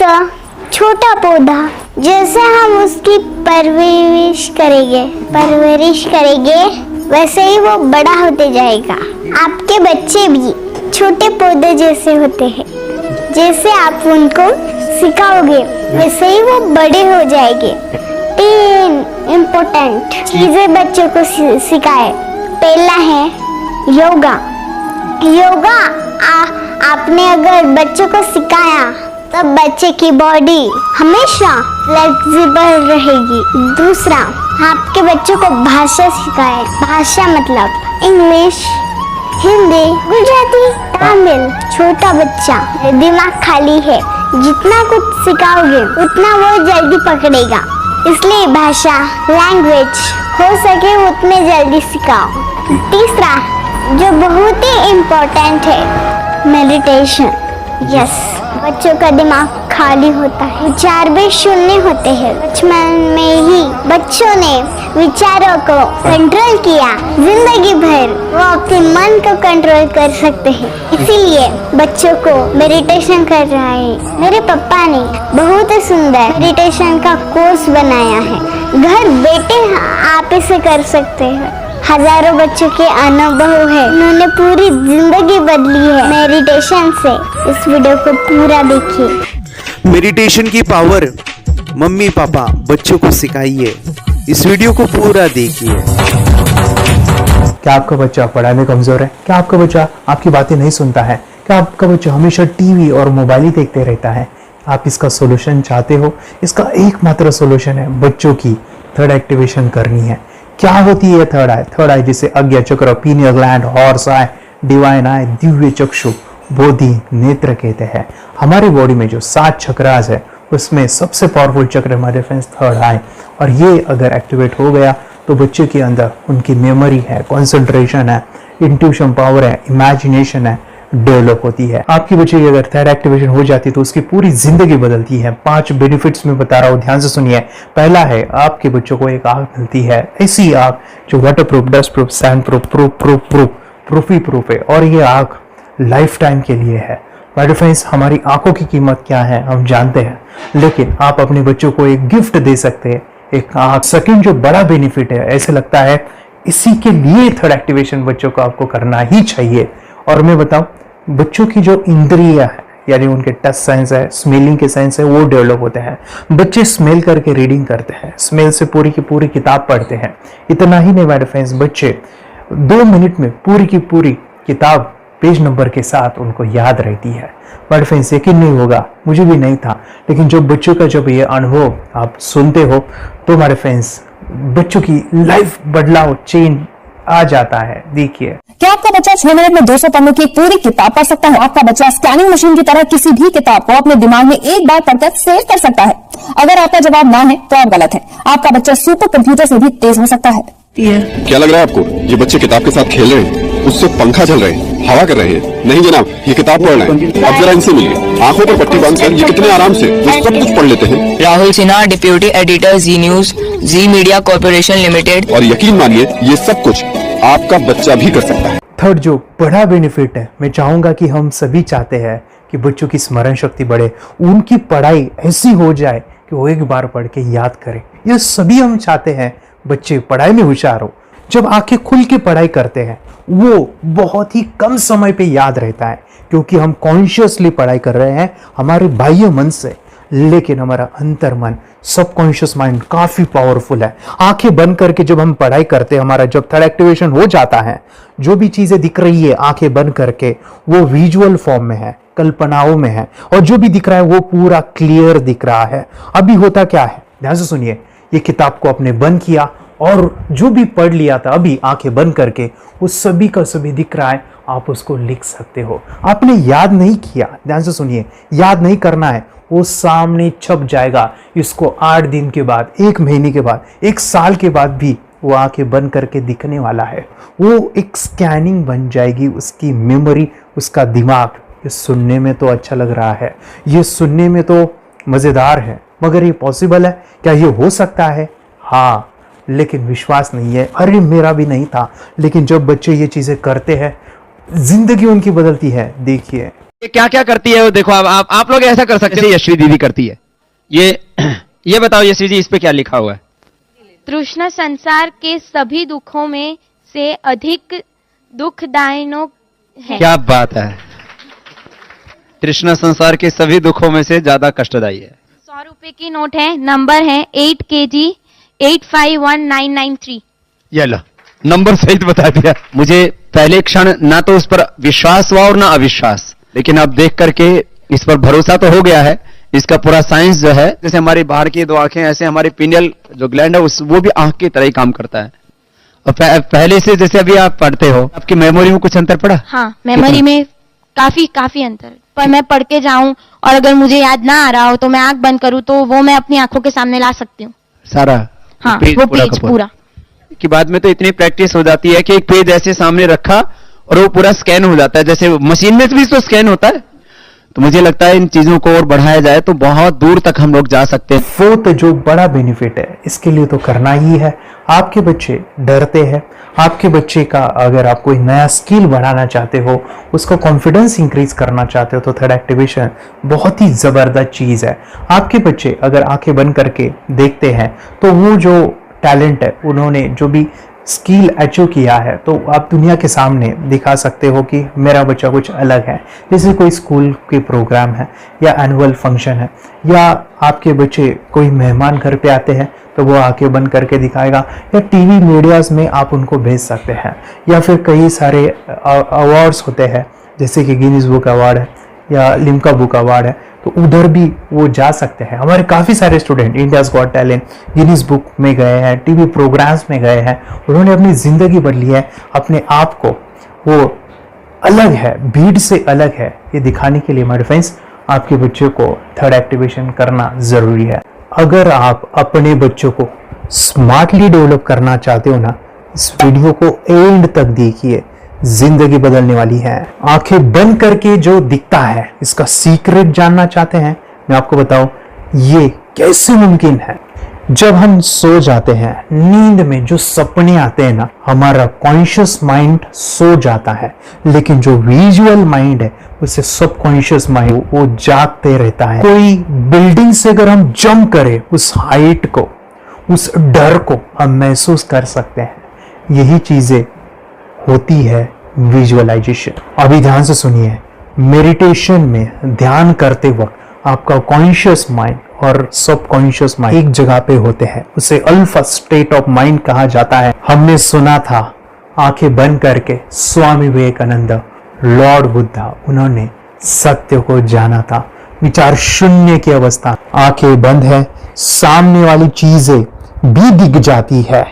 छोटा पौधा, जैसे हम उसकी परवरिश करेंगे वैसे ही वो बड़ा होते जाएगा। आपके बच्चे भी छोटे पौधे जैसे होते हैं, जैसे आप उनको सिखाओगे वैसे ही वो बड़े हो जाएंगे। 3 इम्पोर्टेंट चीजें बच्चों को सिखाए। पहला है योगा। आपने अगर बच्चों को सिखाया तब बच्चे की बॉडी हमेशा फ्लेक्सिबल रहेगी। दूसरा, आपके बच्चों को भाषा सिखाए। भाषा मतलब इंग्लिश, हिंदी, गुजराती, तमिल। छोटा बच्चा, दिमाग खाली है, जितना कुछ सिखाओगे उतना वो जल्दी पकड़ेगा, इसलिए भाषा, लैंग्वेज हो सके उतने जल्दी सिखाओ। तीसरा, जो बहुत ही इम्पोर्टेंट है, मेडिटेशन। यस, बच्चों का दिमाग खाली होता है, विचार भी शून्य होते हैं। बचपन में ही बच्चों ने विचारों को कंट्रोल किया, जिंदगी भर वो अपने मन को कंट्रोल कर सकते हैं। इसीलिए बच्चों को मेडिटेशन कर रहा है। मेरे पापा ने बहुत ही सुंदर मेडिटेशन का कोर्स बनाया है, घर बैठे आप इसे कर सकते हैं। हजारों बच्चों के अनुभव है, उन्होंने पूरी जिंदगी बदली है मेडिटेशन से। इस वीडियो को पूरा देखिए। मेडिटेशन की पावर मम्मी पापा बच्चों को सिखाइए। इस वीडियो को पूरा देखिए। क्या आपका बच्चा पढ़ाई में कमजोर है? क्या आपका बच्चा आपकी बातें नहीं सुनता है? क्या आपका बच्चा हमेशा टीवी और मोबाइल ही देखते रहता है? आप इसका सोल्यूशन चाहते हो? इसका एकमात्र सोल्यूशन है बच्चों की थर्ड एक्टिवेशन करनी है। क्या होती है थर्ड आई? थर्ड आई जिसे Ajna chakra, pineal gland, Horus eye, divine eye, दिव्य चक्षु, बोधि नेत्र कहते हैं। हमारे बॉडी में जो 7 चक्रास है उसमें सबसे पावरफुल चक्र हमारे फ्रेंड्स थर्ड आई, और ये अगर एक्टिवेट हो गया तो बच्चे के अंदर उनकी मेमोरी है, कंसंट्रेशन है, इंट्यूशन पावर है, इमेजिनेशन है, डेवलप होती है। आपकी बच्चे की अगर थर्ड एक्टिवेशन हो जाती है तो उसकी पूरी जिंदगी बदलती है। 5 बेनिफिट्स में बता रहा हूँ, ध्यान से सुनिए। पहला है, आपके बच्चों को एक आंख मिलती है, ऐसी आंख जो water proof, dust proof, sand proof, proof ही प्रूफ है, और ये आंख लाइफ टाइम के लिए है। माय फ्रेंड्स, हमारी आंखों की कीमत क्या है हम जानते हैं, लेकिन आप अपने बच्चों को एक गिफ्ट दे सकते हैं, एक आंख। सेकंड जो बड़ा बेनिफिट है, ऐसे लगता है इसी के लिए थर्ड एक्टिवेशन बच्चों को आपको करना ही चाहिए। और मैं बताऊं, बच्चों की जो इंद्रियां है, यानी उनके टच सेंस है, स्मेलिंग के सेंस है, वो डेवलप होते हैं। बच्चे स्मेल करके रीडिंग करते हैं, स्मेल से पूरी की पूरी किताब पढ़ते हैं। इतना ही नहीं मेरे फ्रेंड्स, बच्चे 2 मिनट में पूरी की पूरी किताब पेज नंबर के साथ उनको याद रहती है। बट फ्रेंड्स, यकीन नहीं होगा, मुझे भी नहीं था, लेकिन जो बच्चों का जब ये अनुभव आप सुनते हो तो हमारे फ्रेंड्स बच्चों की लाइफ बदलाव, चेंज आ जाता है। देखिए, क्या आपका बच्चा 6 मिनट में 200 पन्नों की एक पूरी किताब पढ़ सकता है? आपका बच्चा स्कैनिंग मशीन की तरह किसी भी किताब को अपने दिमाग में एक बार पढ़कर सेव कर सकता है? अगर आपका जवाब ना है तो आप गलत है। आपका बच्चा सुपर कंप्यूटर से भी तेज हो सकता है। क्या लग रहा है आपको? ये बच्चे किताब के साथ खेल रहे हैं, उससे पंखा चल रहे हैं, हवा कर रहे हैं? नहीं जनाब, ये किताब पढ़ रहे हैं। अब जरा इनसे मिलिए, आंखों पर पट्टी बांधकर ये कितने आराम से ये सब कुछ पढ़ लेते हैं। राहुल सिन्हा, डिप्यूटी एडिटर, जी न्यूज, जी मीडिया कॉर्पोरेशन लिमिटेड। और यकीन मानिए, ये सब कुछ आपका बच्चा भी कर सकता है। थर्ड जो बड़ा बेनिफिट है, मैं चाहूंगा कि हम सभी चाहते हैं कि बच्चों की स्मरण शक्ति बढ़े, उनकी पढ़ाई ऐसी हो जाए कि वो एक बार पढ़ के याद करें। ये सभी हम चाहते हैं, बच्चे पढ़ाई में होशियार हो। जब आंखें खुल के पढ़ाई करते हैं वो बहुत ही कम समय पे याद रहता है, क्योंकि हम कॉन्शियसली पढ़ाई कर रहे हैं हमारे बाह्य मन से, लेकिन हमारा अंतर मन, सबकॉन्शियस माइंड काफी पावरफुल है। आंखें बंद करके जब हम पढ़ाई करते हैं, हमारा जब थर्ड एक्टिवेशन हो जाता है, जो भी चीजें दिख रही है आंखें बंद करके वो विजुअल फॉर्म में है, कल्पनाओं में है, और जो भी दिख रहा है वो पूरा क्लियर दिख रहा है। अभी होता क्या है, ध्यान से सुनिए। ये किताब को आपने बंद किया और जो भी पढ़ लिया था अभी आंखें बंद करके वो सभी का सभी दिख रहा है, आप उसको लिख सकते हो। आपने याद नहीं किया, ध्यान से सुनिए, याद नहीं करना है, वो सामने छप जाएगा। इसको 8 दिन के बाद, 1 महीने के बाद, 1 साल के बाद भी वो आंखें बंद करके दिखने वाला है। वो एक स्कैनिंग बन जाएगी, उसकी मेमोरी, उसका दिमाग। ये सुनने में तो अच्छा लग रहा है, ये सुनने में तो मजेदार है, मगर ये पॉसिबल है क्या? ये हो सकता है, हाँ, लेकिन विश्वास नहीं है। अरे मेरा भी नहीं था, लेकिन जब बच्चे ये चीजें करते हैं जिंदगी उनकी बदलती है। देखिए, ये क्या क्या करती है वो देखो, आप लोग ऐसा कर सकते हैं, यश्वी दीदी करती है। ये बताओ यश्वी जी, इस पे क्या लिखा हुआ है? तृष्णा संसार के सभी दुखों में से अधिक दुखदायक है। क्या बात है, तृष्णा संसार के सभी दुखों में से ज्यादा कष्टदायी है। 100 रुपए की नोट है, नंबर है 8 kg 851993। ये लो, नंबर सहित बता दिया। मुझे पहले क्षण ना तो उस पर विश्वास हुआ और ना अविश्वास, लेकिन अब देख करके इस पर भरोसा तो हो गया है। इसका पूरा साइंस जो है, जैसे हमारी बाहर की दो आंखें, ऐसे हमारी पिनियल जो ग्लैंड है वो भी आंख की तरह ही काम करता है। और पहले से जैसे अभी आप पढ़ते हो, आपकी मेमोरी में कुछ अंतर पड़ा? हाँ, मेमोरी में काफी अंतर। पर मैं पढ़ के जाऊं और अगर मुझे याद ना आ रहा हो तो मैं आंख बंद करूं तो वो मैं अपनी आंखों के सामने ला सकती हूँ सारा। हाँ, वो पेज पूरा कि बाद में तो इतनी प्रैक्टिस हो जाती है कि एक पेज ऐसे सामने रखा और वो पूरा स्कैन हो जाता है, जैसे मशीन में भी तो स्कैन होता है। तो मुझे लगता है इन चीजों को और बढ़ाया जाए तो बहुत दूर तक हम लोग जा सकते हैं। फोर्थ जो बड़ा बेनिफिट है, इसके लिए तो करना ही है। आपके बच्चे डरते हैं, आपके बच्चे का अगर आप कोई नया स्किल बढ़ाना चाहते हो, उसका कॉन्फिडेंस इंक्रीज करना चाहते हो, तो थर्ड एक्टिवेशन बहुत ही जबरदस्त चीज है। आपके बच्चे अगर आंखें बंद करके देखते हैं तो वो जो टैलेंट है, उन्होंने जो भी स्किल अचीव किया है, तो आप दुनिया के सामने दिखा सकते हो कि मेरा बच्चा कुछ अलग है। जैसे कोई स्कूल के प्रोग्राम है या एनुअल फंक्शन है, या आपके बच्चे कोई मेहमान घर पे आते हैं तो वो आंखें बंद करके दिखाएगा, या टीवी मीडियाज में आप उनको भेज सकते हैं, या फिर कई सारे अवार्ड्स होते हैं जैसे कि गिनीज बुक अवार्ड है या लिम्का बुक अवार्ड है, तो उधर भी वो जा सकते हैं। हमारे काफ़ी सारे student India's got talent, Guinness book में गए हैं, टीवी प्रोग्राम्स में गए हैं, उन्होंने अपनी ज़िंदगी बदली है, अपने आप को वो अलग है, भीड़ से अलग है, ये दिखाने के लिए मेरे फ्रेंड्स आपके बच्चों को थर्ड एक्टिवेशन करना ज़रूरी है। अगर आप अपने बच्चों को स्मार्टली डेवलप करना चाहते हो ना, इस वीडियो को एंड तक देखिए, जिंदगी बदलने वाली है। आंखें बंद करके जो दिखता है, इसका सीक्रेट जानना चाहते हैं? मैं आपको बताऊं ये कैसे मुमकिन है। जब हम सो जाते हैं, नींद में जो सपने आते हैं ना, हमारा कॉन्शियस माइंड सो जाता है, लेकिन जो विजुअल माइंड है, उसे सबकॉन्शियस माइंड वो जागते रहता है। कोई बिल्डिंग से अगर हम जंप करें, उस हाइट को, उस डर को हम महसूस कर सकते हैं। यही चीजें होती है विजुअलाइजेशन। अभी ध्यान से सुनिए, मेडिटेशन में ध्यान करते वक्त आपका कॉन्शियस माइंड और सबकॉन्शियस माइंड एक जगह पे होते हैं, उसे अल्फा स्टेट ऑफ माइंड कहा जाता है। हमने सुना था आंखें बंद करके स्वामी विवेकानंद, लॉर्ड बुद्धा, उन्होंने सत्य को जाना था। विचार शून्य की अवस्था, आंखें बंद है, सामने वाली चीजें भी दिख जाती है।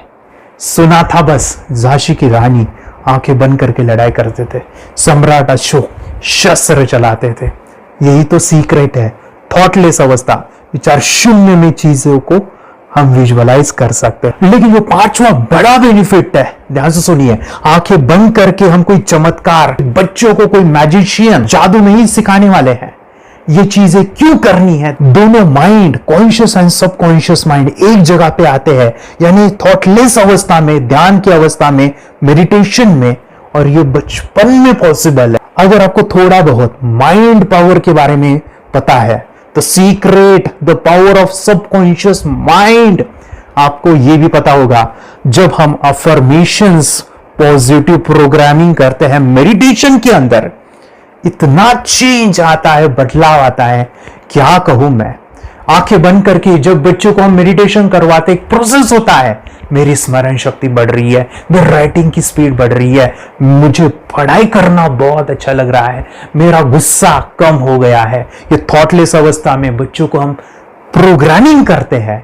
सुना था बस, झांसी की रानी आंखें बंद करके लड़ाई करते थे, सम्राट अशोक शस्त्र चलाते थे। यही तो सीक्रेट है, थॉटलेस अवस्था, विचार शून्य में चीजों को हम विजुअलाइज कर सकते हैं। लेकिन जो पांचवा बड़ा बेनिफिट है, ध्यान से सुनिए, आंखें बंद करके हम कोई चमत्कार, बच्चों को कोई मैजिशियन जादू नहीं सिखाने वाले हैं। ये चीजें क्यों करनी है? दोनों mind, conscious and subconscious mind एक जगह पे आते हैं, यानी थॉटलेस अवस्था में, ध्यान की अवस्था में, मेडिटेशन में, और ये बचपन में पॉसिबल है। अगर आपको थोड़ा बहुत माइंड पावर के बारे में पता है, तो secret, the power of subconscious mind, आपको ये भी पता होगा, जब हम अफर्मेशंस, पॉजिटिव प्रोग्रामिंग करते हैं मेडिटेशन के अंदर, इतना चेंज आता है, बदलाव आता है, क्या कहूं मैं। आंखें बंद करके जब बच्चों को हम मेडिटेशन करवाते, एक प्रोसेस होता है, मेरी स्मरण शक्ति बढ़ रही है, मेरी राइटिंग की स्पीड बढ़ रही है, मुझे पढ़ाई करना बहुत अच्छा लग रहा है, मेरा गुस्सा कम हो गया है। ये थॉटलेस अवस्था में बच्चों को हम प्रोग्रामिंग करते हैं,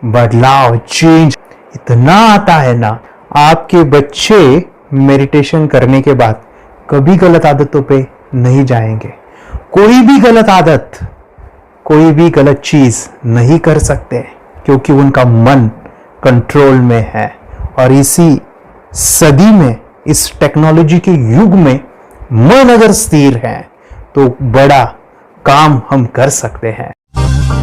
बदलाव, चेंज इतना आता है ना। आपके बच्चे मेडिटेशन करने के बाद कभी गलत आदतों पे नहीं जाएंगे। कोई भी गलत आदत, कोई भी गलत चीज नहीं कर सकते, क्योंकि उनका मन कंट्रोल में है। और इसी सदी में, इस टेक्नोलॉजी के युग में, मन अगर स्थिर है तो बड़ा काम हम कर सकते हैं।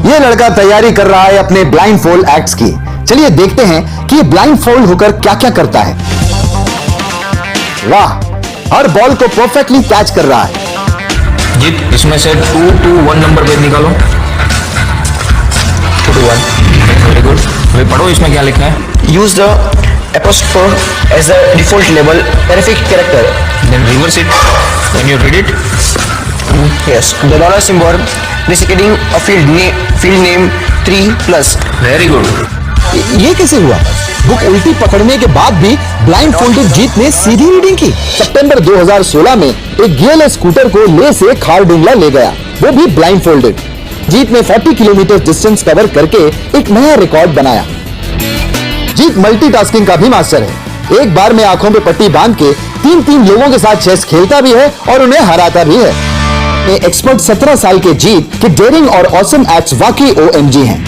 ये लड़का तैयारी कर रहा है अपने ब्लाइंड फोल्ड एक्ट्स की। चलिए देखते हैं कि ये ब्लाइंड फोल्ड होकर क्या क्या करता है। वाह, हर बॉल को परफेक्टली कैच कर रहा है। जीत इसमें से 2 to 1 नंबर भेद निकालो। 2 to 1, वेरी गुड। अभी पढ़ो इसमें क्या लिखा है। Use the apostrophe as a default label terrific character. Then reverse it when you read it. Yes, the dollar symbol designating a field name 3+. Very good. ये कैसे हुआ? बुक उल्टी पकड़ने के बाद भी ब्लाइंड फोल्डेड जीत ने सीधी रीडिंग की। सितंबर 2016 में एक गियरलेस स्कूटर को ले से खारडुंगला ले गया, वो भी ब्लाइंड फोल्डेड। जीत ने 40 किलोमीटर डिस्टेंस कवर करके एक नया रिकॉर्ड बनाया। जीत मल्टीटास्किंग का भी मास्टर है। एक बार में आंखों पे पट्टी बांध के 3 लोगों के साथ चेस खेलता भी है और उन्हें हराता भी है। एक्सपर्ट 17 साल के जीत के डेयरिंग और ऑसम एक्ट्स वाकई OMG हैं।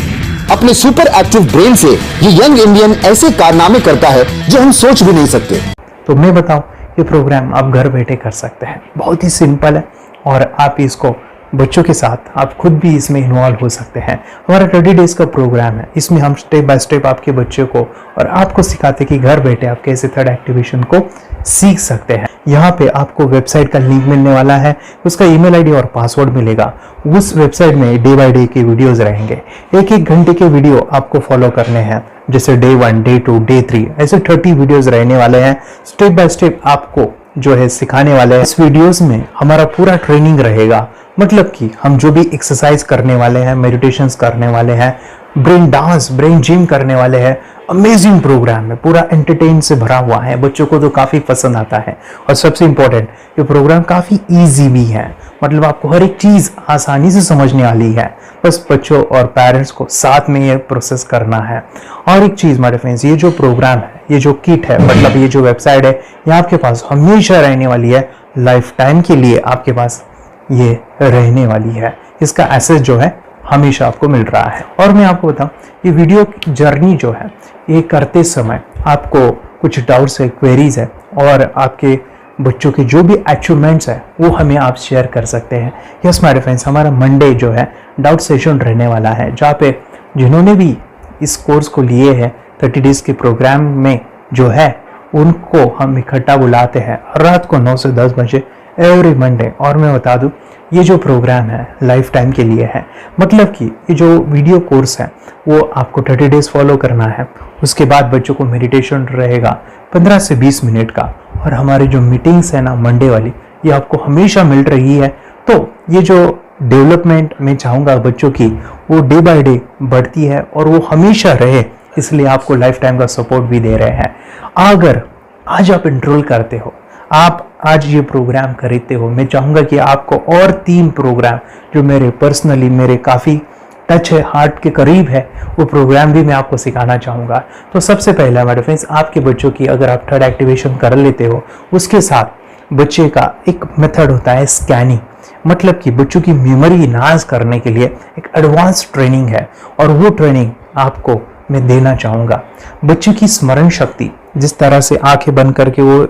अपने सुपर एक्टिव ब्रेन से ये यंग इंडियन ऐसे कारनामे करता है जो हम सोच भी नहीं सकते। तो मैं बताऊं, ये प्रोग्राम आप घर बैठे कर सकते हैं, बहुत ही सिंपल है और आप इसको बच्चों के साथ आप खुद भी इसमें इन्वॉल्व हो सकते हैं। हमारा 30 डेज का प्रोग्राम है, इसमें हम स्टेप बाय स्टेप आपके बच्चे को और आपको सिखाते कि घर बैठे आप कैसे थर्ड एक्टिवेशन को सीख सकते हैं। यहाँ पे आपको वेबसाइट का लिंक मिलने वाला है, उसका ईमेल आईडी और पासवर्ड मिलेगा। उस वेबसाइट में डे बाय डे के वीडियोस रहेंगे, 1-1 घंटे के वीडियो आपको फॉलो करने हैं, जैसे डे 1, डे 2, डे 3 ऐसे 30 वीडियोस रहने वाले हैं। स्टेप बाय स्टेप आपको जो है सिखाने वाले हैं। इस वीडियोस में हमारा पूरा ट्रेनिंग रहेगा, मतलब कि हम जो भी एक्सरसाइज करने वाले हैं, मेडिटेशंस करने वाले हैं, ब्रेन डांस, ब्रेन जिम करने वाले हैं। अमेजिंग प्रोग्राम है, पूरा एंटरटेन से भरा हुआ है, बच्चों को तो काफ़ी पसंद आता है। और सबसे इम्पोर्टेंट, ये प्रोग्राम काफ़ी ईजी भी है, मतलब आपको हर एक चीज़ आसानी से समझने वाली है। बस बच्चों और पेरेंट्स को साथ में ये प्रोसेस करना है। और एक चीज़ मेरे फ्रेंड्स, ये जो प्रोग्राम है, ये जो किट है, मतलब ये जो वेबसाइट है, ये आपके पास हमेशा रहने वाली है, लाइफ टाइम के लिए आपके पास ये रहने वाली है। इसका एक्सेस जो है हमेशा आपको मिल रहा है। और मैं आपको बताऊं, ये वीडियो जर्नी जो है, ये करते समय आपको कुछ डाउट्स है, क्वेरीज है और आपके बच्चों के जो भी अचीवमेंट्स है वो हमें आप शेयर कर सकते हैं। यस माय फ्रेंड्स, हमारा मंडे जो है डाउट सेशन रहने वाला है, जहाँ पे जिन्होंने भी इस कोर्स को लिए हैं 30 डेज के प्रोग्राम में जो है उनको हम इकट्ठा बुलाते हैं रात को 9 से 10 बजे एवरी मंडे। और मैं बता दूं, ये जो प्रोग्राम है लाइफ टाइम के लिए है, मतलब कि ये जो वीडियो कोर्स है वो आपको 30 डेज फॉलो करना है। उसके बाद बच्चों को मेडिटेशन रहेगा 15 से 20 मिनट का, और हमारी जो मीटिंग्स है ना मंडे वाली, ये आपको हमेशा मिल रही है। तो ये जो डेवलपमेंट मैं चाहूँगा बच्चों की, वो डे बाय डे बढ़ती है और वो हमेशा रहे, इसलिए आपको लाइफ टाइम का सपोर्ट भी दे रहे हैं। अगर आज आप एनरोल करते हो, आप आज ये प्रोग्राम खरीदते हो, मैं चाहूँगा कि आपको और 3 प्रोग्राम जो मेरे पर्सनली मेरे काफ़ी टच है, हार्ट के करीब है, वो प्रोग्राम भी मैं आपको सिखाना चाहूँगा। तो सबसे पहला मेरे फ्रेंड्स, आपके बच्चों की अगर आप थर्ड एक्टिवेशन कर लेते हो, उसके साथ बच्चे का एक मेथड होता है स्कैनिंग, मतलब कि बच्चों की मेमोरी इनहांस करने के लिए एक एडवांस ट्रेनिंग है, और वो ट्रेनिंग आपको मैं देना चाहूँगा। बच्चे की स्मरण शक्ति, जिस तरह से आंखें बंद करके वो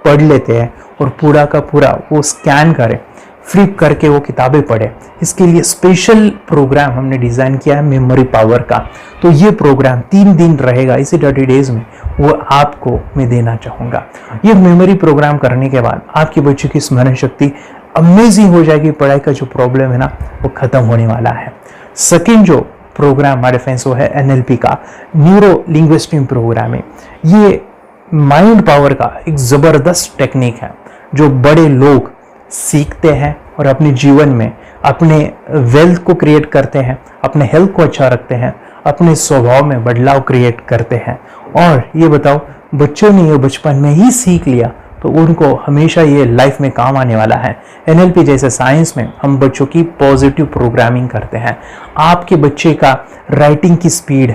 पढ़ लेते हैं और पूरा का पूरा वो स्कैन करें, फ्लिप करके वो किताबें पढ़े, इसके लिए स्पेशल प्रोग्राम हमने डिज़ाइन किया है मेमोरी पावर का। तो ये प्रोग्राम 3 दिन रहेगा, इसी 30 डेज में वो आपको मैं देना चाहूँगा। ये मेमोरी प्रोग्राम करने के बाद आपके बच्चों की स्मरण शक्ति अमेजिंग हो जाएगी, पढ़ाई का जो प्रॉब्लम है ना वो ख़त्म होने वाला है। सेकेंड जो प्रोग्राम हमारे फ्रेंड्स वो है NLP का, न्यूरो लिंग्विस्टिक प्रोग्राम है। ये माइंड पावर का एक ज़बरदस्त टेक्निक है जो बड़े लोग सीखते हैं और अपने जीवन में अपने वेल्थ को क्रिएट करते हैं, अपने हेल्थ को अच्छा रखते हैं, अपने स्वभाव में बदलाव क्रिएट करते हैं। और ये बताओ, बच्चों ने ये बचपन में ही सीख लिया तो उनको हमेशा ये लाइफ में काम आने वाला है। NLP जैसे साइंस में हम बच्चों की पॉजिटिव प्रोग्रामिंग करते हैं। आपके बच्चे का राइटिंग की स्पीड,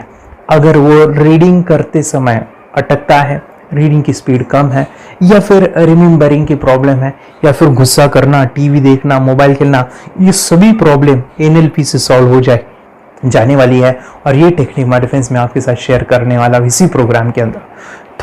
अगर वो रीडिंग करते समय अटकता है, रीडिंग की स्पीड कम है, या फिर रिमेम्बरिंग की प्रॉब्लम है, या फिर गुस्सा करना, टीवी देखना, मोबाइल खेलना, ये सभी प्रॉब्लम NLP से सॉल्व हो जाने वाली है। और ये टेक्निक हमारे फ्रेंड्स मैं आपके साथ शेयर करने वाला इसी प्रोग्राम के अंदर।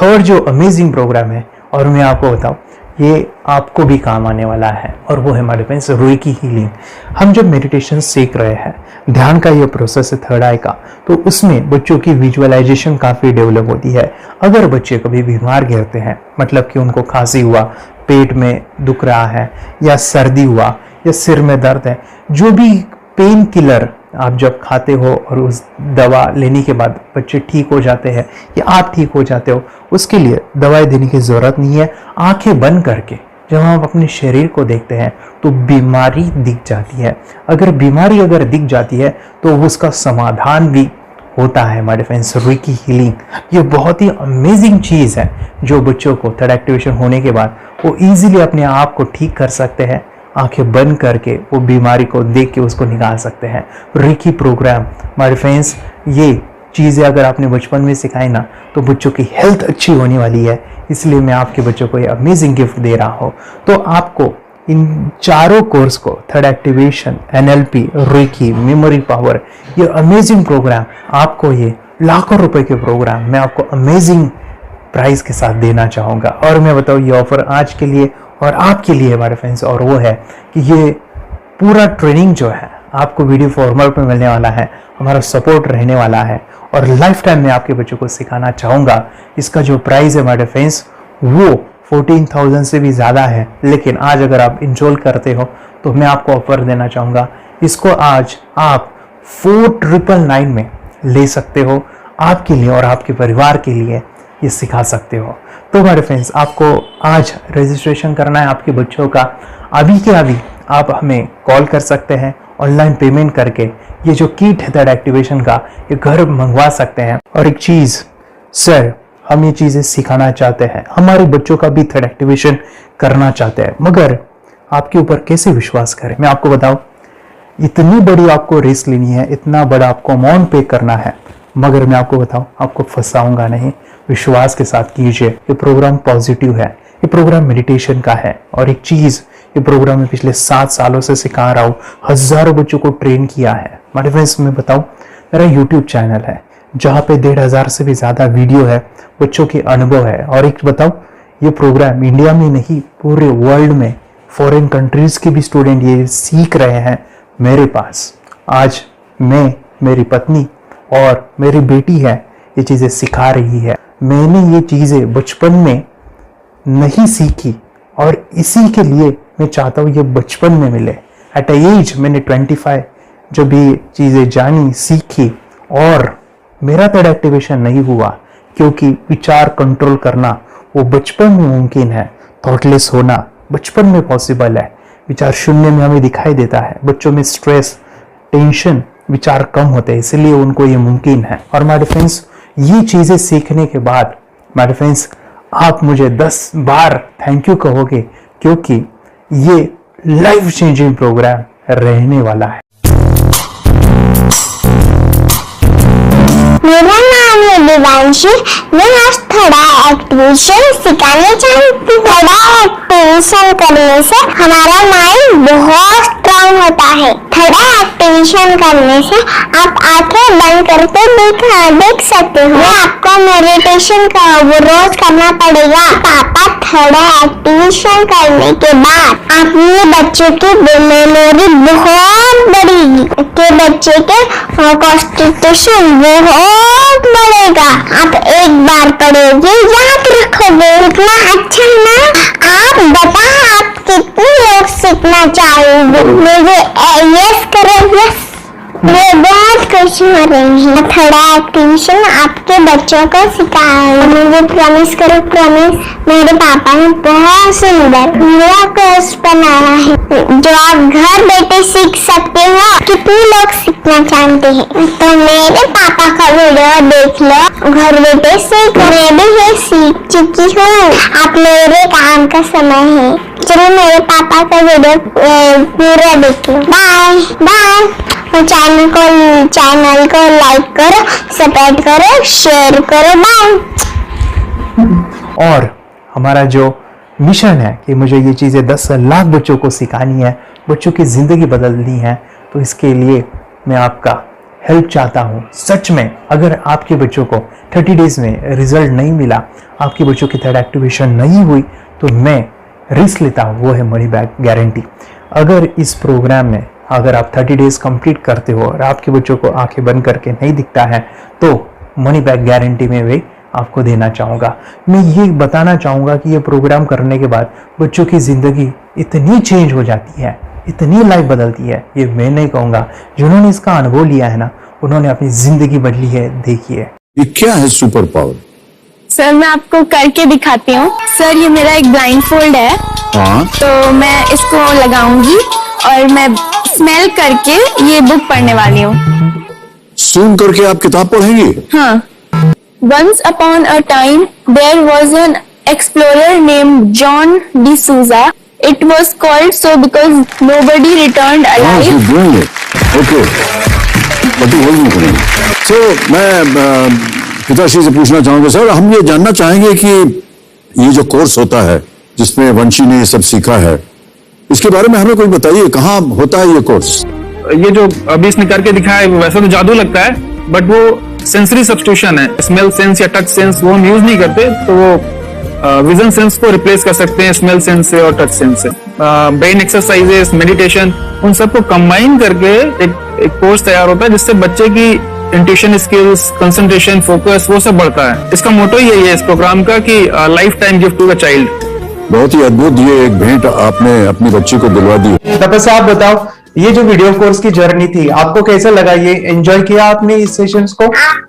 थर्ड जो अमेजिंग प्रोग्राम है, और मैं आपको बताऊं, ये आपको भी काम आने वाला है, और वो है हमारे फ्रेंड्स रूई की हीलिंग। हम जब मेडिटेशन सीख रहे हैं, ध्यान का ये प्रोसेस है थर्ड आई का, तो उसमें बच्चों की विजुअलाइजेशन काफ़ी डेवलप होती है। अगर बच्चे कभी बीमार गिरते हैं, मतलब कि उनको खांसी हुआ, पेट में दुख रहा है, या सर्दी हुआ, या सिर में दर्द है, जो भी पेन किलर आप जब खाते हो और उस दवा लेने के बाद बच्चे ठीक हो जाते हैं या आप ठीक हो जाते हो, उसके लिए दवाई देने की ज़रूरत नहीं है। आंखें बंद करके जब हम अपने शरीर को देखते हैं तो बीमारी दिख जाती है। अगर बीमारी दिख जाती है तो उसका समाधान भी होता है हमारे फ्रेंड्स। रेकी हीलिंग ये बहुत ही अमेजिंग चीज़ है जो बच्चों को थर्ड एक्टिवेशन होने के बाद वो इजीली अपने आप को ठीक कर सकते हैं। आंखें बंद करके वो बीमारी को देख के उसको निकाल सकते हैं। रेकी प्रोग्राम हमारे फ्रेंड्स, ये चीज़ें अगर आपने बचपन में सिखाई ना तो बच्चों की हेल्थ अच्छी होने वाली है। इसलिए मैं आपके बच्चों को ये अमेजिंग गिफ्ट दे रहा हूँ। तो आपको इन चारों कोर्स को, third activation, NLP, reiki, memory power, ये अमेजिंग प्रोग्राम, आपको ये लाखों रुपए के प्रोग्राम मैं आपको अमेजिंग प्राइस के साथ देना चाहूँगा। और मैं बताऊँ ये ऑफर आज के लिए और आपके लिए हमारे फ्रेंड्स, और वो है कि ये पूरा ट्रेनिंग जो है आपको वीडियो फॉर्मेट में मिलने वाला है, हमारा सपोर्ट रहने वाला है और लाइफ टाइम में आपके बच्चों को सिखाना चाहूँगा। इसका जो प्राइस है हमारे फ्रेंड्स वो 14,000 से भी ज़्यादा है, लेकिन आज अगर आप इंस्टॉल करते हो तो मैं आपको ऑफर देना चाहूँगा। इसको आज आप 4,999 में ले सकते हो। आपके लिए और आपके परिवार के लिए ये सिखा सकते हो। तो हमारे फ्रेंड्स, आपको आज रजिस्ट्रेशन करना है आपके बच्चों का। अभी के अभी आप हमें कॉल कर सकते हैं, ऑनलाइन पेमेंट करके ये जो किट है थर्ड एक्टिवेशन का ये घर मंगवा सकते हैं। और एक चीज़ सर, हम ये चीज़ें सिखाना चाहते हैं, हमारे बच्चों का भी थर्ड एक्टिवेशन करना चाहते हैं, मगर आपके ऊपर कैसे विश्वास करें? मैं आपको बताऊं, इतनी बड़ी आपको रिस्क लेनी है, इतना बड़ा आपको अमाउंट पे करना है, मगर मैं आपको बताऊं आपको फंसाऊंगा नहीं। विश्वास के साथ कीजिए। ये प्रोग्राम पॉजिटिव है, ये प्रोग्राम मेडिटेशन का है। और एक चीज़, ये प्रोग्राम में पिछले 7 सालों से सिखा रहा हूँ, हज़ारों बच्चों को ट्रेन किया है। हमारे फ्रेंड्स, मैं बताऊं, मेरा यूट्यूब चैनल है जहाँ पे 1,500 से भी ज़्यादा वीडियो है, बच्चों के अनुभव है। और एक बताऊं, ये प्रोग्राम इंडिया में नहीं पूरे वर्ल्ड में फॉरेन कंट्रीज़ के भी स्टूडेंट ये सीख रहे हैं मेरे पास। आज मैं, मेरी पत्नी और मेरी बेटी है ये चीज़ें सिखा रही है। मैंने ये चीज़ें बचपन में नहीं सीखी और इसी के लिए मैं चाहता हूँ ये बचपन में मिले। एट एज मैंने 25 जब ये चीज़ें जानी, सीखी, और मेरा थर्ड एक्टिवेशन नहीं हुआ क्योंकि विचार कंट्रोल करना वो बचपन में मुमकिन है। थॉटलेस होना बचपन में पॉसिबल है। विचार शून्य में हमें दिखाई देता है। बच्चों में स्ट्रेस, टेंशन, विचार कम होते हैं, इसलिए उनको ये मुमकिन है। और हमारे फ्रेंड्स, ये चीज़ें सीखने के बाद हमारे फ्रेंड्स आप मुझे 10 बार थैंक यू कहोगे, क्योंकि ये लाइफ चेंजिंग प्रोग्राम रहने वाला है। मेरा नाम है दिवांशी। मैं आज थोड़ा एक्टिवेशन सिखाने चाहती हूँ। थोड़ा एक्टिवेशन करने से हमारा माइंड बहुत स्ट्रांग होता है। थोड़ा एक्टिवेशन करने से आप आंखें बंद करके देख सकते हो। आपको मेडिटेशन का वो रोज करना पड़ेगा। पापा थोड़ा एक्टिवेशन करने के बाद अपने बच्चों की मेमोरी बहुत बढ़ेगी, के बच्चे के कॉन्सेंट्रेशन बहुत बढ़ेगा। आप एक बार पढ़ोगे, याद रखोगे, इतना अच्छा ना। आप बता, आप कितने लोग सीखना चाहोगे? मुझे यस करो, यस। मैं बहुत खुश हो रही हूँ। थोड़ा एक्टिवेशन आपके बच्चों को सिखाया। मुझे प्रॉमिस करो, प्रॉमिस। मेरे पापा ने बहुत सुंदर मेरा कोर्स बनाया है जो आप घर बैठे सीख सकते हो। कितने लोग सीखना चाहते हैं तो मेरे पापा का वीडियो देख लो, घर बैठे सीख। मैं भी ये सीख चुकी हूँ। आप मेरे काम का समय है। चलो मेरे पापा का वीडियो पूरा देखो। Bye bye. चैनल को लाइक करो, सपोर्ट करो, शेयर करो। बाय। और हमारा जो मिशन है कि मुझे ये चीज़ें 10 लाख बच्चों को सिखानी है, बच्चों की ज़िंदगी बदलनी है, तो इसके लिए मैं आपका हेल्प चाहता हूँ। सच में अगर आपके बच्चों को 30 डेज में रिजल्ट नहीं मिला, आपके बच्चों की थर्ड एक्टिवेशन नहीं हुई, तो मैं रिस्क लेता हूँ, वो है मनी बैक गारंटी। अगर इस प्रोग्राम में अगर आप 30 डेज कंप्लीट करते हो और आपके बच्चों को आंखें बंद करके नहीं दिखता है, तो मनी बैक गारंटी में भी आपको देना चाहूँगा। मैं ये बताना चाहूँगा कि ये प्रोग्राम करने के बाद बच्चों की ज़िंदगी इतनी चेंज हो जाती है इतनी लाइफ बदल दी है, ये मैं नहीं कहूँगा, जिन्होंने इसका अनुभव लिया है ना, उन्होंने अपनी जिंदगी बदली है। देखिए ये क्या है सुपर पावर? सर मैं आपको करके दिखाती हूँ। सर ये मेरा एक ब्लाइंड फोल्ड है, हाँ, तो मैं इसको लगाऊंगी और मैं स्मेल करके ये बुक पढ़ने वाली हूँ। सूंघ करके आप किताब पढ़ेंगे? हाँ। Once upon a time, there was an explorer named John D'Souza. It was called so because nobody returned alive. Okay, so मैं पिताश्री से पूछना चाहूंगा सर, हम ये जानना चाहेंगे कि ये जो कोर्स होता है जिसमें वंशी ने ये सब सीखा है, इसके बारे में हमें कोई बताइए, कहाँ होता है ये कोर्स? ये जो अभी इसने करके दिखाया है वैसा तो जादू लगता है, बट वो सेंसरी सब्स्टिट्यूशन है। स्मेल सेंस या टच सेंस वो हम यूज नहीं करते, तो वो विजन सेंस को रिप्लेस कर सकते हैं स्मेल सेंस से और टच सेंस से। ब्रेन एक्सरसाइजेस, मेडिटेशन, उन सबको कंबाइन करके एक कोर्स तैयार होता है जिससे बच्चे की इंट्यूशन स्किल्स, कंसंट्रेशन, फोकस वो सब बढ़ता है। इसका मोटो यही है इस प्रोग्राम का कि lifetime gift to the child. बहुत ही अद्भुत ये एक भेंट आपने अपनी बच्ची को दिलवा दी। तपस्या आप बताओ, ये जो वीडियो कोर्स की जर्नी थी आपको कैसा लगा? ये एंजॉय किया आपने इस सेशंस को?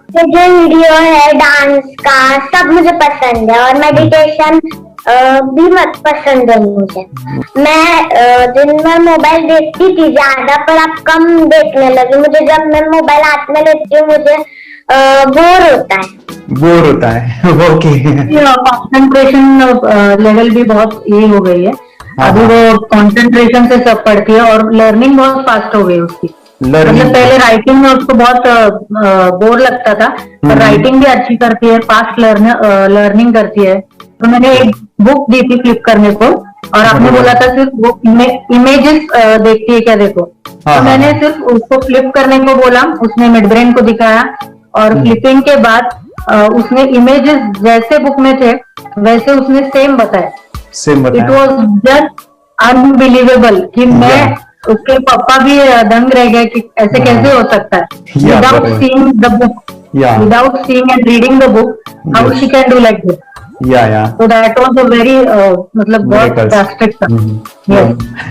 ये जो वीडियो है डांस का सब मुझे पसंद है और मेडिटेशन भी मत पसंद है मुझे। मैं दिन भर मोबाइल देखती थी ज्यादा, पर अब कम देखने लगी। मुझे जब मैं मोबाइल हाथ में लेती हूँ मुझे बोर होता है। ओके। कंसंट्रेशन लेवल भी बहुत ये हो गई है। अभी वो कंसंट्रेशन से सब पढ़ती है और लर्निंग बहुत फास्ट हो गई उसकी। मतलब पहले राइटिंग में उसको बहुत बोर लगता था, पर राइटिंग भी अच्छी करती है, फास्ट लर्निंग करती है। तो मैंने एक बुक दी थी फ्लिप करने को और आपने बोला था सिर्फ वो इमेजेस देखती है क्या, देखो। तो मैंने सिर्फ उसको फ्लिप करने को बोला, उसने मिड ब्रेन को दिखाया और फ्लिपिंग के बाद उसने इमेजेस जैसे बुक में थे वैसे उसने सेम बताया। इट वॉज जस्ट अनबिलीवेबल कि मैं उसके पापा भी दंग रह गए कि ऐसे कैसे हो सकता है। Without seeing the book, without seeing and reading the book, how she can do like this. So that was a very मतलब बहुत drastic था।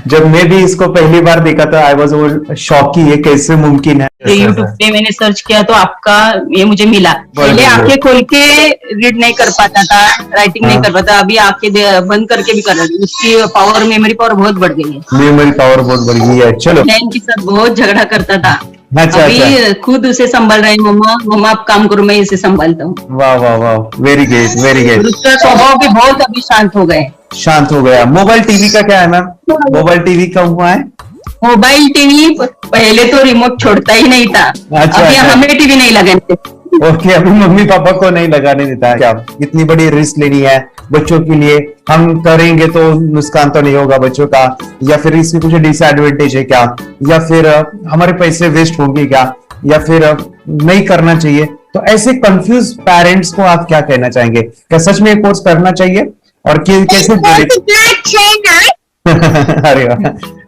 जब मैं भी इसको पहली बार देखा था आई वाज शॉक कि ये कैसे मुमकिन है। यूट्यूब पे मैंने सर्च किया तो आपका ये मुझे मिला। पहले आंखें खोल के रीड नहीं कर पाता था, राइटिंग नहीं कर पाता, अभी आंखें बंद करके भी कर रहा है। उसकी पावर, मेमोरी पावर बहुत बढ़ गई है। मेमोरी पावर बहुत बढ़ गई है। चलो, बहन के साथ बहुत झगड़ा करता था, अच्छा, अभी खुद उसे संभाल रहे हैं। मम्मा आप काम करो, मैं इसे संभालता हूँ। वाह वाह वाह, वेरी ग्रेट वेरी ग्रेट। उसका स्वभाव भी बहुत अभी शांत हो गए। शांत हो गया। मोबाइल टीवी का क्या है मैम? मोबाइल टीवी कब हुआ है? मोबाइल टीवी पहले तो रिमोट छोड़ता ही नहीं था। अभी हमें टीवी नहीं लगाने। ओके, अभी मम्मी पापा को नहीं लगाने देता है। क्या इतनी बड़ी रिस्क लेनी है बच्चों के लिए? हम करेंगे तो नुकसान तो नहीं होगा बच्चों का, या फिर इसकी कुछ डिसएडवांटेज है क्या, या फिर हमारे पैसे वेस्ट होंगे क्या, या फिर नहीं करना चाहिए? तो ऐसे कंफ्यूज पेरेंट्स को आप क्या कहना चाहेंगे? क्या सच में कोर्स करना चाहिए और कैसे?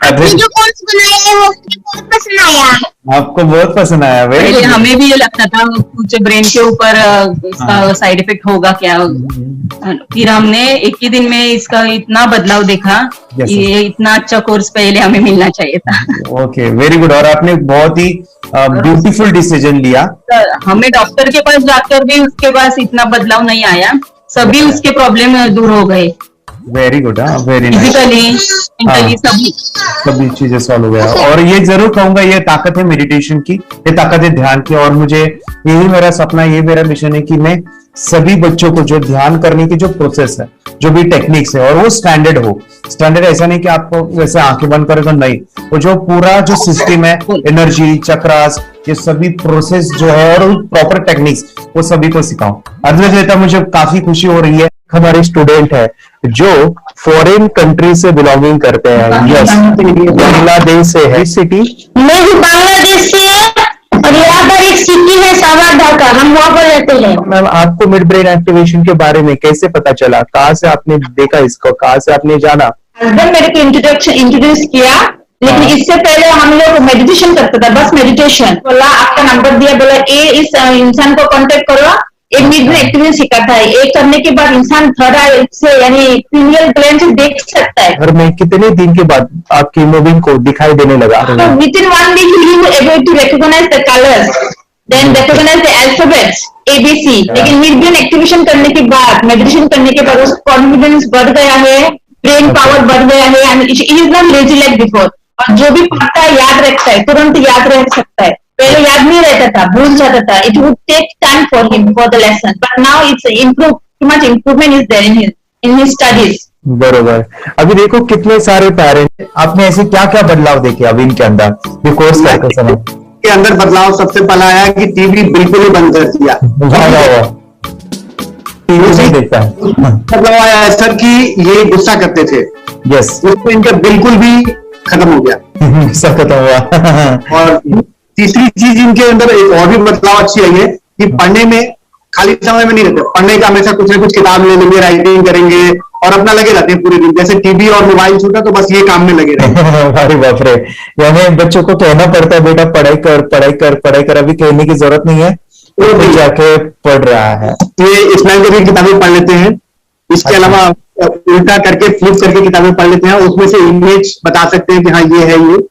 अरे जो कोर्स बनाया है वो बहुत पसंद आया। आपको बहुत पसंद आया? पहले हमें भी ये लगता था कुछ ब्रेन के ऊपर इसका साइड इफेक्ट होगा क्या। फिर हमने एक ही दिन में इसका इतना बदलाव देखा। ये इतना अच्छा कोर्स पहले हमें मिलना चाहिए था। Okay, very good. और आपने बहुत ही ब्यूटीफुल डिसीजन लिया। हमें डॉक्टर के पास जाकर भी उसके पास इतना बदलाव नहीं आया, सभी उसके प्रॉब्लम दूर हो गए। Very good, very nice. Physically सभी चीजें सॉल्व हो गया। और ये जरूर कहूंगा, ये ताकत है मेडिटेशन की, ये ताकत है ध्यान की। और मुझे यही मेरा सपना, ये मेरा मिशन है कि मैं सभी बच्चों को जो ध्यान करने की जो प्रोसेस है, जो भी टेक्निक्स है, और वो स्टैंडर्ड हो। स्टैंडर्ड ऐसा नहीं कि आपको वैसे आंखें बंद करे तो नहीं, वो जो पूरा जो सिस्टम है, एनर्जी, चक्रास, ये सभी प्रोसेस जो है और प्रॉपर टेक्निक्स, वो सभी को सिखाऊं। अद्वैत, मुझे काफी खुशी हो रही है। हमारे स्टूडेंट है जो फॉरेन कंट्री से बिलोंगिंग करते हैं। यस, बांग्लादेश से है। सिटी मैं भी बांग्लादेश से और यहाँ पर एक सिटी है सावार, हम वहाँ पर रहते हैं। मैम, आपको मिड ब्रेन एक्टिवेशन के बारे में कैसे पता चला? कहाँ से आपने देखा इसको, कहाँ से आपने जाना? हस्बैंड मेरे को इंट्रोड्यूस किया, लेकिन इससे पहले हम लोग मेडिटेशन करते थे, बस मेडिटेशन। बोला आपका नंबर दिया, बोला इस इंसान को कांटेक्ट करो, एक मिड ब्रेन एक्टिवेशन सिखाता है। एक करने के बाद इंसान थर्ड आई से यानी पिनियल ग्लैंड से देख सकता है। घर में कितने दिन के बाद आपकी हीमोग्लोबिन को दिखाई देने लगा? With in 1 week he was able to recognize the colors, then recognize the alphabets ABC। लेकिन मिड ब्रेन एक्टिवेशन करने के बाद, मेडिटेशन करने के बाद उसका कॉन्फिडेंस बढ़ गया है, ब्रेन पावर बढ़ गया है, and he is not lazy like before. और जो भी पढ़ता है याद रखता है, तुरंत याद रख सकता है। पहले याद नहीं रहता था, भूल जाता था। It would take time for him for the lesson, but now it's improve, too much improvement is there in his studies. बरोबर। अभी देखो कितने सारे पेरेंट्स, आपने ऐसे क्या क्या बदलाव देखे अभी इनके अंदर ये कोर्स करते समय? के अंदर बदलाव सबसे पहला आया कि टीवी बिल्कुल ही बंद कर दिया। टीवी नहीं देखता है। बदलाव आया है सर कि ये गुस्सा करते थे, यस, उसको इनका बिल्कुल भी खत्म हो गया, गुस्सा खत्म हुआ। और तीसरी चीज इनके अंदर एक और भी बदलाव अच्छी आई है कि पढ़ने में खाली समय में नहीं रहते, पढ़ने का हमेशा कुछ ना कुछ किताब ले लेंगे, राइटिंग करेंगे और अपना लगे रहते हैं पूरे दिन। जैसे टीवी और मोबाइल छूटा तो बस ये काम में लगे रहते हैं। अरे बाप रे, यानी बच्चों को कहना पड़ता है बेटा पढ़ाई कर पढ़ाई कर पढ़ाई कर, अभी कहने की जरूरत नहीं है, वो भी जाके पढ़ रहा है। ये इस्माइल की किताबें पढ़ लेते हैं, इसके अलावा उल्टा करके फ्लिप करके किताबें पढ़ लेते हैं, उसमें से इमेज बता सकते हैं कि हाँ ये है ये।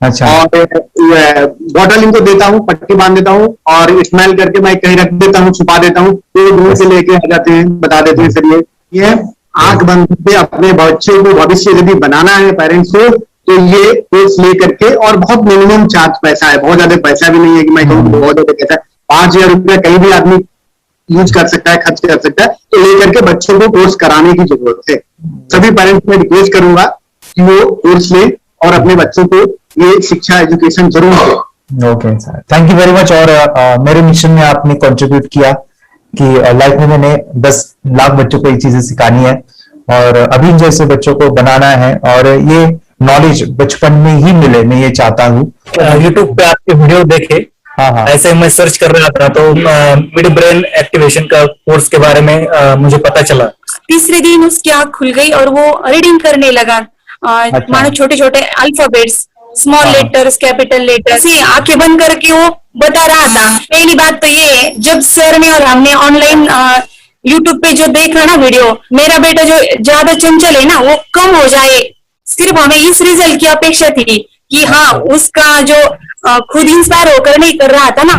अच्छा। और बॉटल इनको देता हूँ, पट्टी बांध देता हूँ और स्माइल करके मैं कहीं रख देता हूँ, छुपा देता हूँ, तो दूर से लेके आ जाते हैं, बता देते हैं सर ये आंख बंद करके अपने बच्चों को भविष्य यदि बनाना है पेरेंट्स को, तो ये कोर्स ले करके, और बहुत मिनिमम चार्ज पैसा है, बहुत ज्यादा पैसा भी नहीं है कि मैं कहूँ बहुत ज्यादा पैसा है, 5,000 रुपया कहीं भी आदमी यूज कर सकता है, खर्च कर सकता है, तो लेकर के बच्चों को कोर्स कराने की जरूरत है। सभी पेरेंट्स में रिक्वेस्ट करूंगा कि वो कोर्स ले और अपने बच्चों को ये शिक्षा एजुकेशन जरूर दे। Okay sir, thank you very much. और मेरे मिशन में आपने कंट्रीब्यूट किया कि लाइफ में मैंने 10 लाख बच्चों को ये चीजें सिखानी है और अभी जैसे बच्चों को बनाना है, और ये नॉलेज बचपन में ही मिले, मैं ये चाहता हूँ। यूट्यूब पे आपके वीडियो देखे, हाँ, ऐसे मैं सर्च कर रहा था तो मिड ब्रेन एक्टिवेशन का कोर्स के बारे में मुझे पता चला। तीसरे दिन उसकी आंख खुल गई और वो रीडिंग करने लगा, मानो छोटे छोटे alphabets, small letters, capital letters, आंखें बंद करके वो बता रहा था। पहली बात तो ये, जब सर ने और हमने ऑनलाइन यूट्यूब पे जो देखा ना वीडियो, मेरा बेटा जो ज्यादा चंचल है ना वो कम हो जाए, सिर्फ हमें इस रिजल्ट की अपेक्षा थी कि हाँ उसका जो खुद इंस्पायर होकर नहीं कर रहा था ना,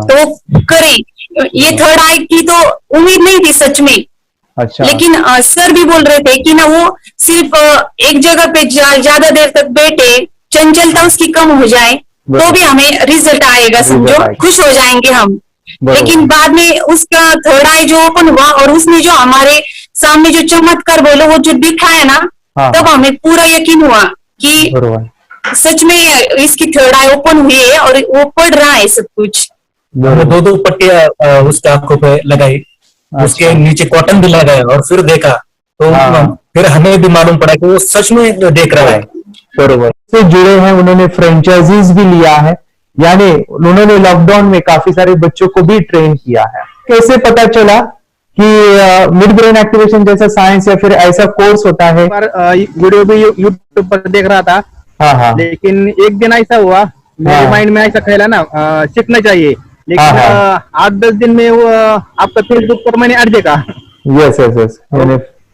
तो वो करे। ये थर्ड आई की तो उम्मीद नहीं थी सच में। अच्छा। लेकिन सर भी बोल रहे थे कि ना वो सिर्फ एक जगह पे ज्यादा देर तक बैठे, चंचलता उसकी कम हो जाए, तो भी हमें रिजल्ट आएगा, समझो खुश हो जाएंगे हम। लेकिन बाद में उसका थर्ड आई जो ओपन हुआ और उसने जो हमारे सामने जो चमत्कार बोलो वो जो दिखाया ना, तब हमें पूरा यकीन हुआ कि सच में इसकी थर्ड आई ओपन हुई है और वो पढ़ रहा है सब कुछ। दो पट्टियां उसके आंखों पे लगाई, उसके नीचे कॉटन भी लगाया और फिर देखा तो फिर हमें भी मालूम पड़ा कि वो सच में देख रहा है। बरोबर से जुड़े हैं, उन्होंने फ्रेंचाइजीज भी लिया है, यानी उन्होंने लॉकडाउन में काफी सारे बच्चों को भी ट्रेन किया है। कैसे पता चला कि मिड ब्रेन एक्टिवेशन जैसा साइंस या फिर ऐसा कोर्स होता है? वीडियो भी यूट्यूब पर देख रहा था, लेकिन एक दिन ऐसा हुआ मेरे माइंड में ऐसा ख्याल ना सीखना चाहिए, लेकिन 8-10 दिन में वो आपका फेसबुक पर मैंने अर्ज देखा। यस यस यस,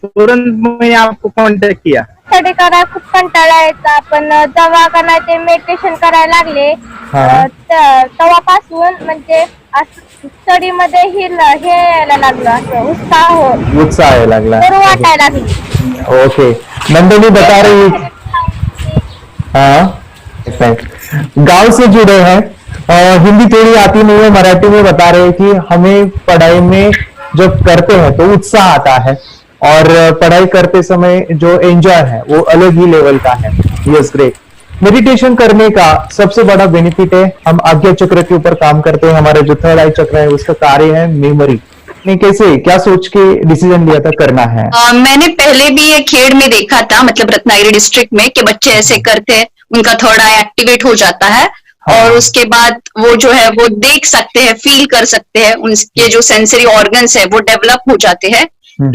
तुरंत मैंने आपको कॉन्टॅक्ट किया। स्टडी करायला खूप कंटाळा यायचा, पण जेव्हा का नाही ते मेडिटेशन करायला लागले तेव्हापासून म्हणजे स्टडी मध्ये हे यायला लागलं, असं उत्साह यायला लागला, बरं वाटायला लागली। ओके, नंदिनी बता रही है, गांव से जुड़े हैं, हिंदी थोड़ी आती नहीं है, मराठी में बता रहे हैं कि हमें पढ़ाई में जब करते हैं तो उत्साह आता है और पढ़ाई करते समय जो एंजॉय है वो अलग ही लेवल का है। Yes, great. मेडिटेशन करने का सबसे बड़ा बेनिफिट है, हम आज्ञा चक्र के ऊपर काम करते हैं, हमारा जो थर्ड आई चक्र है उसका कार्य है मेमोरी। ने कैसे क्या सोच के डिसीजन लिया था करना है? मैंने पहले भी ये खेड़ में देखा था, मतलब रत्नागिरी डिस्ट्रिक्ट में, कि बच्चे ऐसे करते हैं, उनका थर्ड आई एक्टिवेट हो जाता है और उसके बाद वो जो है वो देख सकते हैं, फील कर सकते हैं, उनके जो सेंसरी ऑर्गन्स है वो डेवलप हो जाते हैं।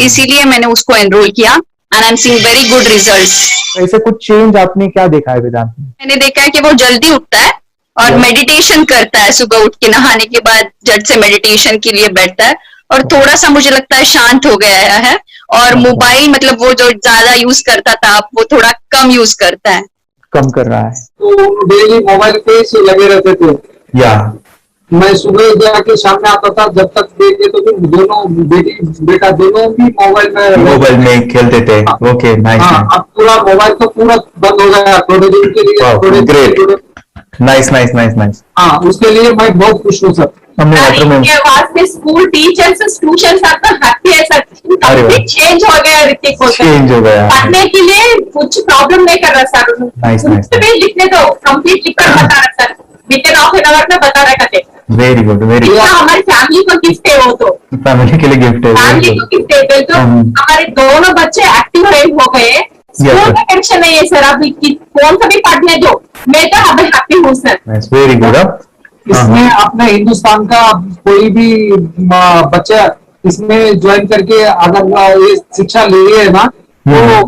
इसीलिए मैंने उसको एनरोल किया and I am seeing very good results. ऐसे कुछ चेंज आपने क्या देखा है वेदांत में? मैंने देखा है कि वो जल्दी उठता है और मेडिटेशन करता है, सुबह उठ के नहाने के बाद झट से मेडिटेशन के लिए बैठता है और थोड़ा सा मुझे लगता है शांत हो गया है। और मोबाइल मतलब वो जो ज्यादा यूज करता था वो थोड़ा कम यूज करता है, कम कर रहा है। तो डेली मोबाइल पे से लगे रहते थे। या मैं सुबह जाके शाम में आता था, जब तक देखे तो फिर दोनों बेटा दोनों भी मोबाइल में खेलते थे। Okay, nice. अब पूरा मोबाइल तो पूरा बंद हो गया थोड़े दिन के लिए। Great, nice nice nice nice. हाँ, उसके लिए मैं बहुत खुश हूँ सर। इनके वास्ते स्कूल टीचर्स ट्यूशन आपका हैप्पी है सर, कंप्लीट चेंज हो गया ऋतिक को। चेंज हो गया, पढ़ने के लिए कुछ प्रॉब्लम नहीं कर रहा सर। Nice nice. लिखने दो, कंप्लीट लिखकर बता रहा sir, within half an hour में बता रहा करते। Very good, very good. हमारी फैमिली को गिफ्ट है, वो तो फैमिली के लिए गिफ्ट है, फैमिली को गिफ्ट है। तो हमारे दोनों बच्चे एक्टिव हो गए, स्कूल का टेंशन नहीं है सर। अभी कौन सा भी पढ़ने दो, मैं तो अभी हैप्पी हूँ सर। Very good. इसमें अपने हिंदुस्तान का कोई भी बच्चा इसमें ज्वाइन करके अगर ये शिक्षा ले रही है ना, तो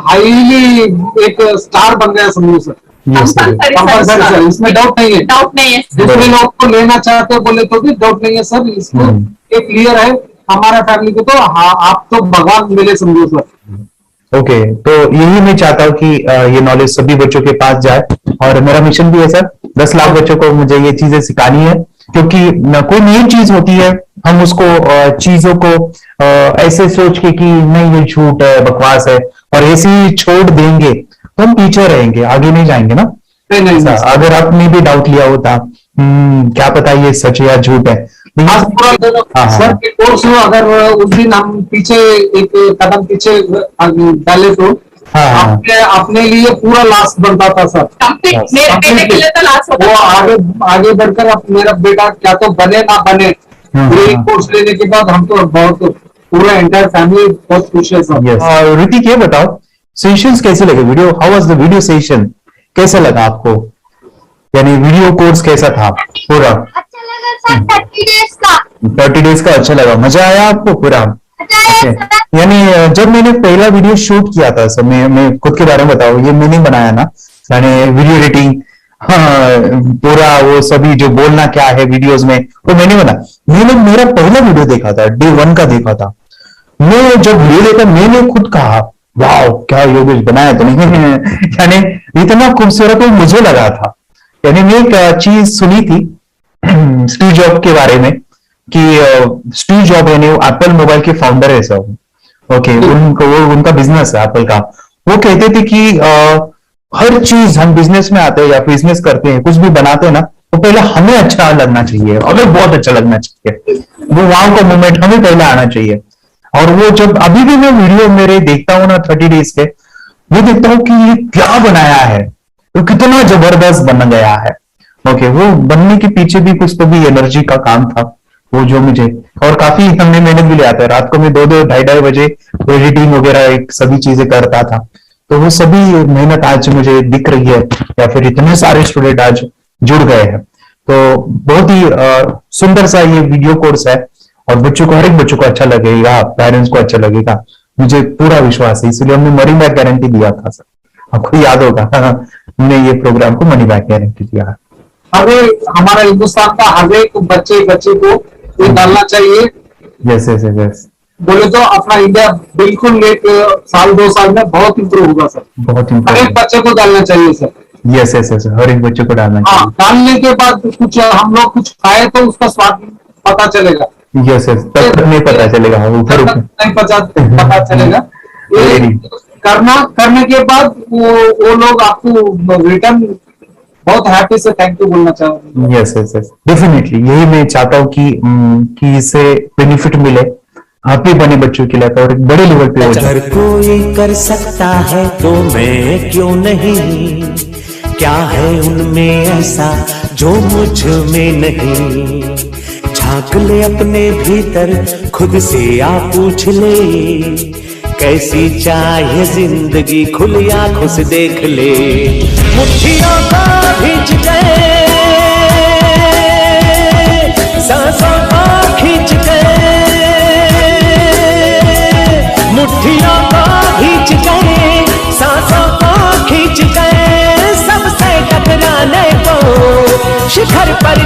हाईली एक स्टार बन गया समझो सर। कंपल्सरी सर, इसमें डाउट नहीं है। डाउट नहीं है। दूसरे लोग को लेना चाहते बोले तो भी डाउट नहीं है सर। इसको एक क्लियर है हमारा फैमिली को, तो आप तो भगवान मिले समझो सर। ओके, तो यही मैं चाहता हूँ कि ये नॉलेज सभी बच्चों के पास जाए, और मेरा मिशन भी है सर, 10 लाख बच्चों को मुझे ये चीजें सिखानी है। क्योंकि कोई नई चीज होती है, हम उसको चीजों को ऐसे सोच के कि नहीं ये झूठ है, बकवास है, और ऐसे ही छोड़ देंगे तो हम पीछे रहेंगे, आगे नहीं जाएंगे ना। नहीं, अगर आपने भी डाउट लिया होता क्या पता ये सच या झूठ है। सर के कोर्स हो, अगर उस दिन हम पीछे एक कदम पीछे डाले तो अपने लिए पूरा लास्ट बनता था सर। मेरे बेटे के लिए तो लास्ट होता वो आगे बढ़कर अब मेरा बेटा क्या तो बने ना बने, कोर्स लेने के बाद हम तो बहुत पूरा एंटायर फैमिली बहुत खुश है सर। ऋतिक ये बताओ, सेशंस कैसे लगे? Video, how was the video session? कैसा लगा आपको? यानी वीडियो कोर्स कैसा था पूरा? अच्छा लगा सर। 30 डेज का 30 डेज का अच्छा लगा, मजा आया आपको पूरा? यानी जब मैंने पहला वीडियो शूट किया था सर, मैं खुद के बारे में बताओ, ये मैंने बनाया ना, मैंने वीडियो एडिटिंग, पूरा वो सभी जो बोलना क्या है वीडियोस में वो मैंने बना। मैंने मेरा पहला वीडियो देखा था, डे 1 का देखा था। मैं जब वीडियो देखा मैंने खुद कहा वाह क्या योगेश बनाया तो नहीं है। यानी इतना खूबसूरत मुझे लगा था। यानी मैं एक चीज सुनी थी स्टीव जॉब के बारे में कि स्टीव जॉब यानी एप्पल मोबाइल के फाउंडर है सब। ओके, उनका बिजनेस है एप्पल का। वो कहते थे कि हर चीज हम बिजनेस में आते हैं या बिजनेस करते हैं, कुछ भी बनाते हैं ना, तो पहले हमें अच्छा लगना चाहिए, हमें बहुत अच्छा लगना चाहिए, वो वहां का मोमेंट हमें पहले आना चाहिए। और वो जब अभी भी मैं वीडियो मेरे देखता हूँ ना 30 डेज के, मैं देखता हूँ कि ये क्या बनाया है, तो कितना जबरदस्त बन गया है। ओके, वो बनने के पीछे भी कुछ तो भी एनर्जी का काम था वो, जो मुझे और काफी हमने मेहनत भी लिया था। रात को मैं 2-2 ढाई बजे एडिटिंग वगैरह एक सभी चीजें करता था। तो वो सभी मेहनत आज मुझे दिख रही है, या फिर इतने सारे स्टूडेंट आज जुड़ गए हैं। तो बहुत ही सुंदर सा ये वीडियो कोर्स है, और बच्चों को, हर एक बच्चों को अच्छा लगेगा, पेरेंट्स को अच्छा लगेगा, मुझे पूरा विश्वास है। इसलिए हमने मनी बैक गारंटी दिया था सर, आपको याद होगा हमने ये प्रोग्राम को मनी बैक गारंटी दिया। हमें हमारा हिंदुस्तान का हर एक बच्चे को ये डालना चाहिए। यस यस यस, बोले तो अपना इंडिया बिल्कुल एक साल 2 साल में बहुत इंप्रूव होगा सर। बहुत हर एक बच्चे को डालना चाहिए सर। यस यस यस, हर एक बच्चे को डालना चाहिए। डालने के बाद कुछ हम लोग कुछ खाए तो उसका स्वाद पता चलेगा। यस यस, तब नहीं पता चलेगा, ऊपर नहीं पता चलेगा। करने के बाद वो लोग आपको रिटर्न बहुत हैप्पी से थैंक यू बोलना चाहूंगा। यस यस यस, डेफिनेटली यही मैं चाहता हूँ कि इससे बेनिफिट मिले, हैप्पी बने बच्चों के लिए, और एक बड़े लेवल पे हो जाए। अगर कोई कर सकता है तो मैं क्यों नहीं, क्या है उनमें ऐसा जो मुझ में नहीं। झांक ले अपने भीतर, खुद से आ पूछ ले, कैसी चाहे जिंदगी, खुली आंखों से देख ले। मुट्ठियों को खींच गए, सांसों को खींच गए, मुट्ठियों को खींच गए, सांसों को खींच गए, सबसे टकराने को शिखर पर